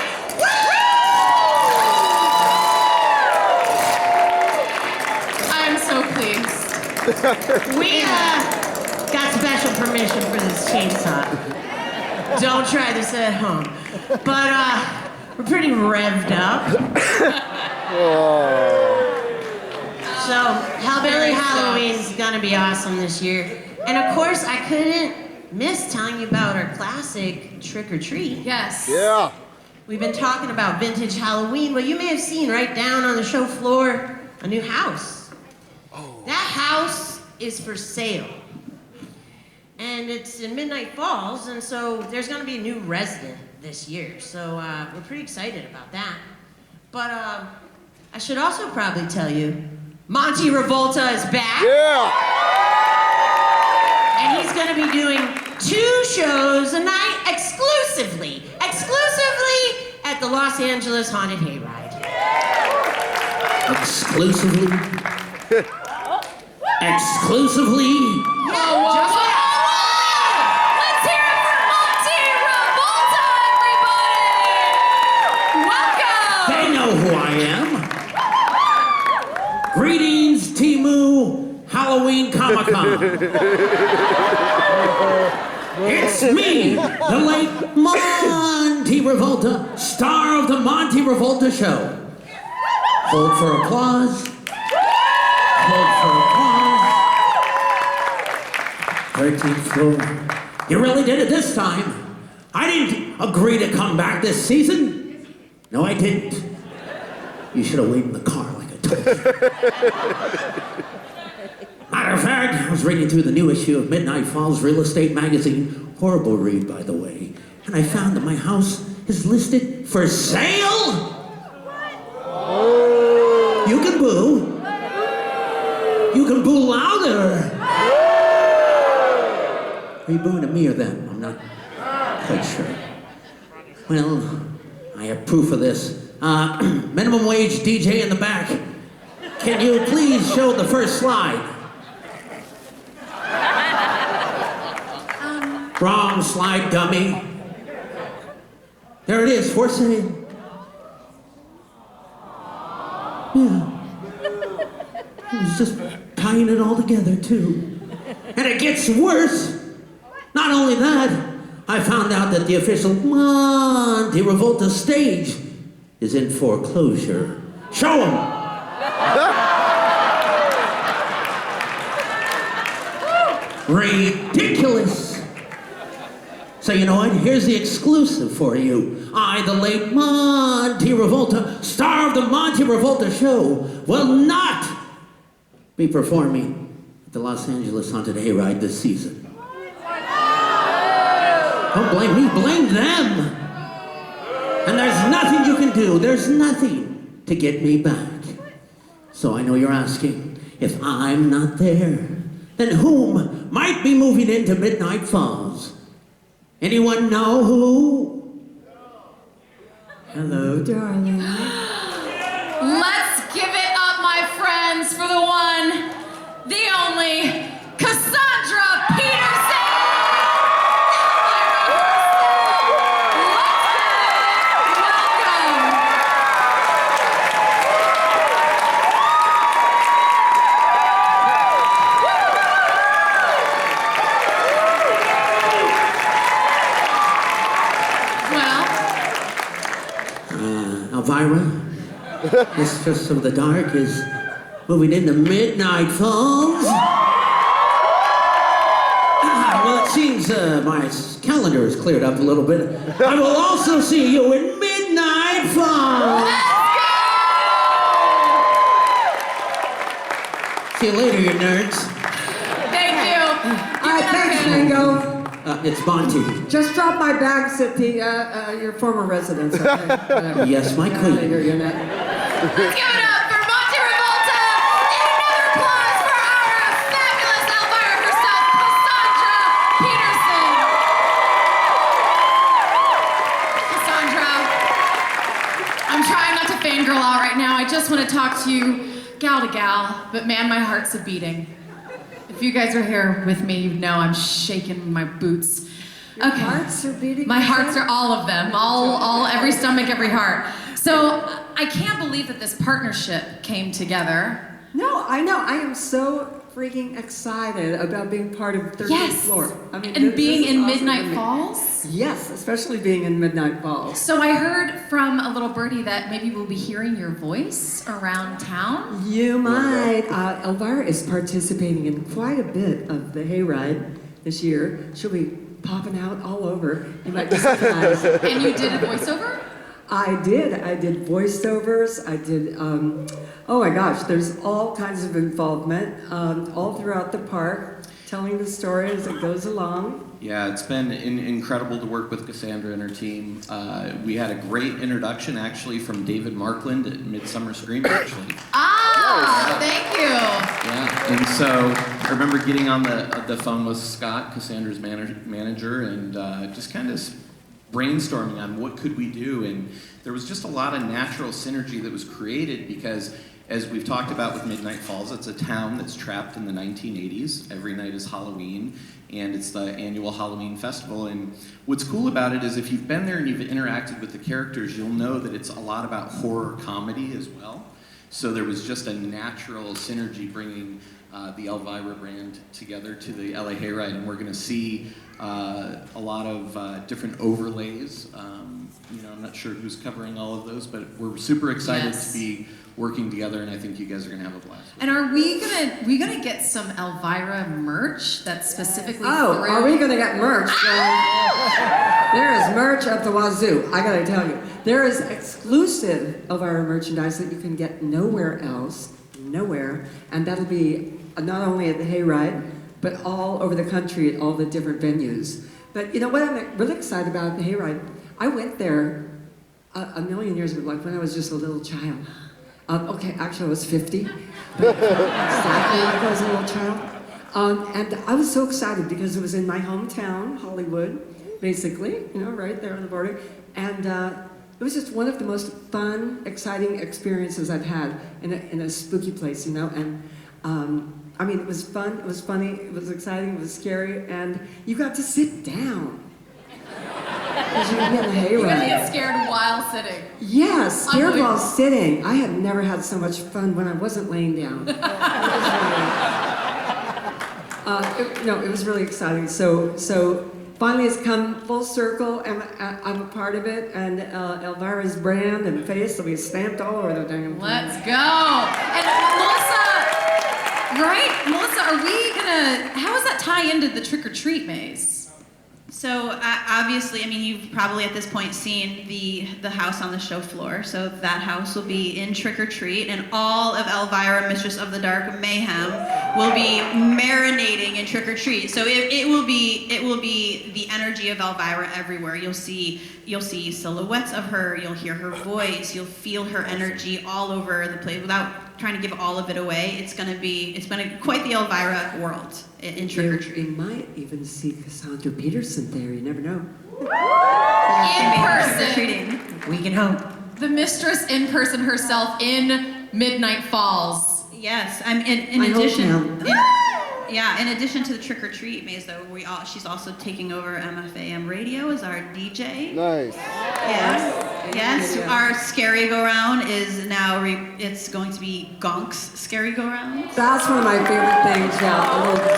Speaker 2: I'm so pleased.
Speaker 3: We got special permission for this chainsaw. Don't try this at home. But we're pretty revved up. So Hellbilly Halloween's gonna be awesome this year. And of course, I couldn't miss telling you about our classic Trick or Treat.
Speaker 2: Yes.
Speaker 8: Yeah.
Speaker 3: We've been talking about vintage Halloween. Well, you may have seen right down on the show floor a new house. Oh. That house is for sale. And it's in Midnight Falls, and so there's gonna be a new resident this year. So we're pretty excited about that. But I should also probably tell you, Monte Revolta is back.
Speaker 8: Yeah.
Speaker 3: And he's gonna be doing 2 shows a night exclusively at the Los Angeles Haunted Hayride.
Speaker 10: Exclusively? Exclusively?
Speaker 3: Yeah, just like
Speaker 2: Let's hear it for Monte Revolta, everybody! Welcome!
Speaker 10: They know who I am. Greetings, Timu Halloween Comic-Con. It's me, the late Monte Revolta, star of the Monte Revolta Show. Hold for applause. Hold for applause. 13th floor. You really did it this time. I didn't agree to come back this season. No, I didn't. You should have waited in the car like I told you. Matter of fact, I was reading through the new issue of Midnight Falls Real Estate Magazine. Horrible read, by the way. And I found that my house is listed for sale. You can boo. You can boo louder. Are you booing at me or them? I'm not quite sure. Well, I have proof of this. Minimum wage DJ in the back. Can you please show the first slide? Wrong slide, dummy. There it is, for sale. Yeah. I was just tying it all together, too. And it gets worse. Not only that, I found out that the official Monte Revolta stage is in foreclosure. Show 'em! Ridiculous. So you know what? Here's the exclusive for you. I, the late Monte Revolta, star of the Monte Revolta Show, will not be performing at the Los Angeles Haunted Hayride this season. Don't blame me, blame them. And there's nothing you can do. There's nothing to get me back. So I know you're asking, if I'm not there, then whom might be moving into Midnight Falls? Anyone know who? Hello, darling.
Speaker 2: Let's give it up, my friends, for the one, the only, Cassandra Peterson!
Speaker 10: Elvira, Mistress of the Dark, is moving into Midnight Falls. Well, it seems my calendar is cleared up a little bit. I will also see you in Midnight Falls. See you later, you nerds.
Speaker 2: Thank you.
Speaker 11: Thanks, Ringo.
Speaker 10: It's Monte.
Speaker 11: Just drop my bags at the your former residence. Okay?
Speaker 10: Yes, my queen.
Speaker 11: Let's give
Speaker 2: it up for Monte Revolta, and another applause for our fabulous Elvira herself, Cassandra Peterson. Cassandra, I'm trying not to fangirl out right now. I just want to talk to you gal to gal, but man, my heart's a beating. If you guys are here with me, you know I'm shaking my boots.
Speaker 11: Your hearts are beating?
Speaker 2: My hearts are all of them. All, every stomach, every heart. So I can't believe that this partnership came together.
Speaker 11: No, I know. I am so freaking excited about being part of 13th Floor. I mean,
Speaker 2: and being in
Speaker 11: awesome
Speaker 2: Midnight Falls?
Speaker 11: Yes, especially being in Midnight Falls.
Speaker 2: So I heard from a little birdie that maybe we'll be hearing your voice around town.
Speaker 11: You might. Elvira is participating in quite a bit of the Hayride this year. She'll be popping out all over. You might be surprised.
Speaker 2: And you did a voiceover?
Speaker 11: I did voiceovers. I did, oh my gosh, there's all kinds of involvement all throughout the park, telling the story as it goes along.
Speaker 4: Yeah, it's been incredible to work with Cassandra and her team. We had a great introduction, actually, from David Markland at Midsummer Scream, actually.
Speaker 2: Thank you.
Speaker 4: Yeah, and so I remember getting on the phone with Scott, Cassandra's manager, and just kind of brainstorming on what could we do, and there was just a lot of natural synergy that was created because, as we've talked about with Midnight Falls, it's a town that's trapped in the 1980s. Every night is Halloween, and it's the annual Halloween festival. And what's cool about it is if you've been there and you've interacted with the characters, you'll know that it's a lot about horror comedy as well. So there was just a natural synergy bringing the Elvira brand together to the LA Hayride, and we're going to see a lot of different overlays. I'm not sure who's covering all of those, but we're super excited to be working together, and I think you guys are going to have a blast.
Speaker 2: And are we gonna get some Elvira merch that's specifically?
Speaker 11: Are we gonna get merch? There is merch up the wazoo. I gotta tell you, there is exclusive Elvira merchandise that you can get nowhere else, and that'll be not only at the Hayride, but all over the country at all the different venues. But you know what I'm really excited about the Hayride? I went there a million years ago, like when I was just a little child. Okay, actually I was 50, but exactly like I was a little child. And I was so excited because it was in my hometown, Hollywood, basically, right there on the border. And it was just one of the most fun, exciting experiences I've had in a spooky place, And I mean, it was fun, it was funny, it was exciting, it was scary, and you got to sit down. Because you can get a hayride.
Speaker 2: You're gonna get scared while sitting.
Speaker 11: Yeah, scared while sitting. I had never had so much fun when I wasn't laying down. It was really exciting. So finally it's come full circle, and I'm a part of it, and Elvira's brand and face will be stamped all over the damn place.
Speaker 2: Let's go. And Melissa, are we gonna, how does that tie into the trick or treat maze?
Speaker 9: So obviously, I mean, you've probably at this point seen the house on the show floor. So that house will be in Trick or Treat, and all of Elvira, Mistress of the Dark Mayhem, will be marinating in Trick or Treat. So it will be the energy of Elvira everywhere. You'll see silhouettes of her. You'll hear her voice. You'll feel her energy all over the place without trying to give all of it away. It's gonna be quite the Elvira world in Trick or Treat.
Speaker 11: You might even see Cassandra Peterson there. You never know.
Speaker 2: In person.
Speaker 3: We can hope.
Speaker 2: The mistress in person herself in Midnight Falls.
Speaker 9: Yes, I'm in
Speaker 11: My
Speaker 9: addition.
Speaker 11: hometown.
Speaker 9: In addition to the Trick or Treat maze, though, she's also taking over MFAM radio as our DJ.
Speaker 8: Nice.
Speaker 9: Yes. Our Scary Go Round is now it's going to be Gonk's Scary Go Round.
Speaker 11: That's one of my favorite things. Yeah, a little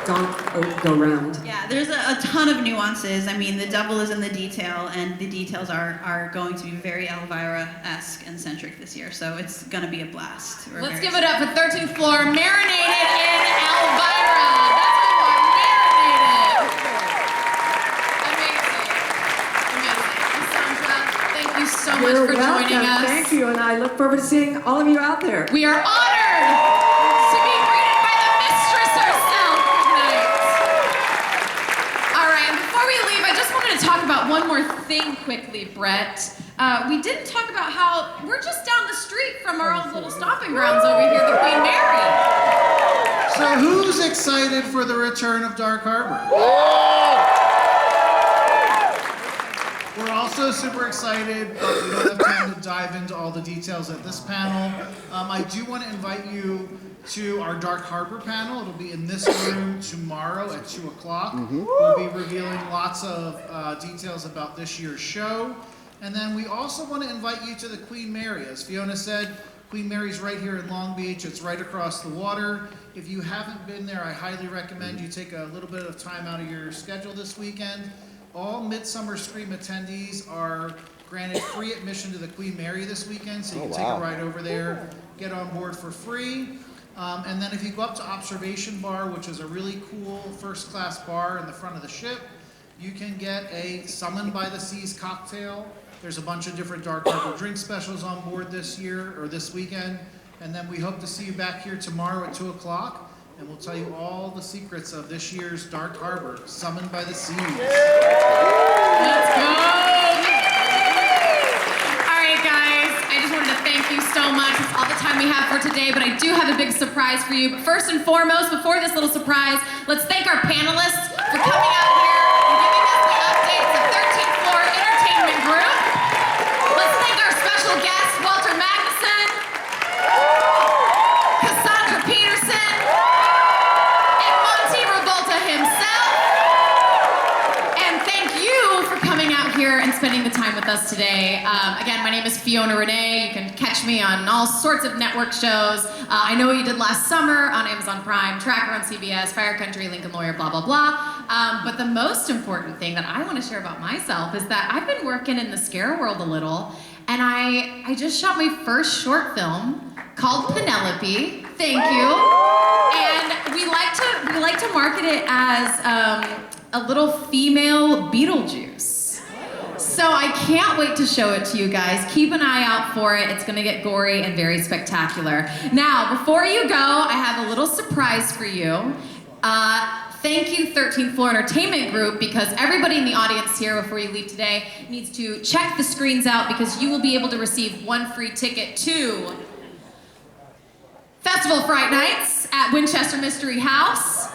Speaker 11: donk go round.
Speaker 9: Yeah, there's a ton of nuances. I mean, the devil is in the detail, and the details are going to be very Elvira-esque and centric this year. So it's gonna be a blast.
Speaker 2: Let's give it up for 13th floor, marinated in Elvira. That's what we want, marinated. Amazing. Cassandra, thank you so much
Speaker 11: You're
Speaker 2: for
Speaker 11: welcome.
Speaker 2: joining us.
Speaker 11: Thank you, and I look forward to seeing all of you out there.
Speaker 2: We are honored to be greeted by the mistress herself tonight. All right, and before we leave, I just wanted to talk about one more thing quickly, Brett. We didn't talk about how we're just down the street from our old little stomping grounds over here, the Queen Mary.
Speaker 7: So who's excited for the return of Dark Harbor? We're also super excited, but we don't have time to dive into all the details at this panel. I do want to invite you to our Dark Harbor panel. It'll be in this room tomorrow at 2 o'clock. We'll be revealing lots of details about this year's show. And then we also want to invite you to the Queen Mary. As Fiona said, Queen Mary's right here in Long Beach. It's right across the water. If you haven't been there, I highly recommend you take a little bit of time out of your schedule this weekend. All Midsummer Scream attendees are granted free admission to the Queen Mary this weekend, so you can take a ride over there, get on board for free. And then if you go up to Observation Bar, which is a really cool first-class bar in the front of the ship, you can get a Summoned by the Seas cocktail. There's a bunch of different Dark Harbor drink specials on board this year, or this weekend. And then we hope to see you back here tomorrow at 2 o'clock, and we'll tell you all the secrets of this year's Dark Harbor, Summoned by the Seas.
Speaker 2: Let's go! All right, guys, I just wanted to thank you so much. It's all the time we have for today, but I do have a big surprise for you. But first and foremost, before this little surprise, let's thank our panelists for coming out here and giving us the updates of 13th Floor Entertainment Group. Let's thank our special guest, Walter Magnuson, Cassandra Peterson, and Monte Revolta himself. And thank you for coming out here and spending the time with us today. Again, my name is Fiona Renee. You can catch me on all sorts of network shows. I know what you did last summer on Amazon Prime, Tracker on CBS, Fire Country, Lincoln Lawyer, blah, blah, blah. But the most important thing that I want to share about myself is that I've been working in the scare world a little, and I just shot my first short film called Penelope. Thank you. And we like to market it as a little female Beetlejuice. So I can't wait to show it to you guys. Keep an eye out for it. It's gonna get gory and very spectacular. Now, before you go, I have a little surprise for you. Thank you, 13th Floor Entertainment Group, because everybody in the audience here before you leave today needs to check the screens out, because you will be able to receive one free ticket to Festival Fright Nights at Winchester Mystery House,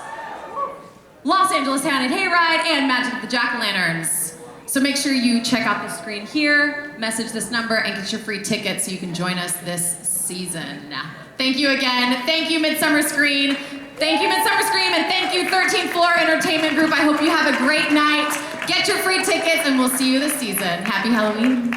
Speaker 2: Los Angeles Haunted Hayride, and Magic of the JackO'Lanterns. So make sure you check out the screen here, message this number, and get your free ticket so you can join us this season. Thank you again. Thank you, Midsummer Scream. Thank you, Midsummer Scream, and thank you, 13th Floor Entertainment Group. I hope you have a great night. Get your free tickets, and we'll see you this season. Happy Halloween.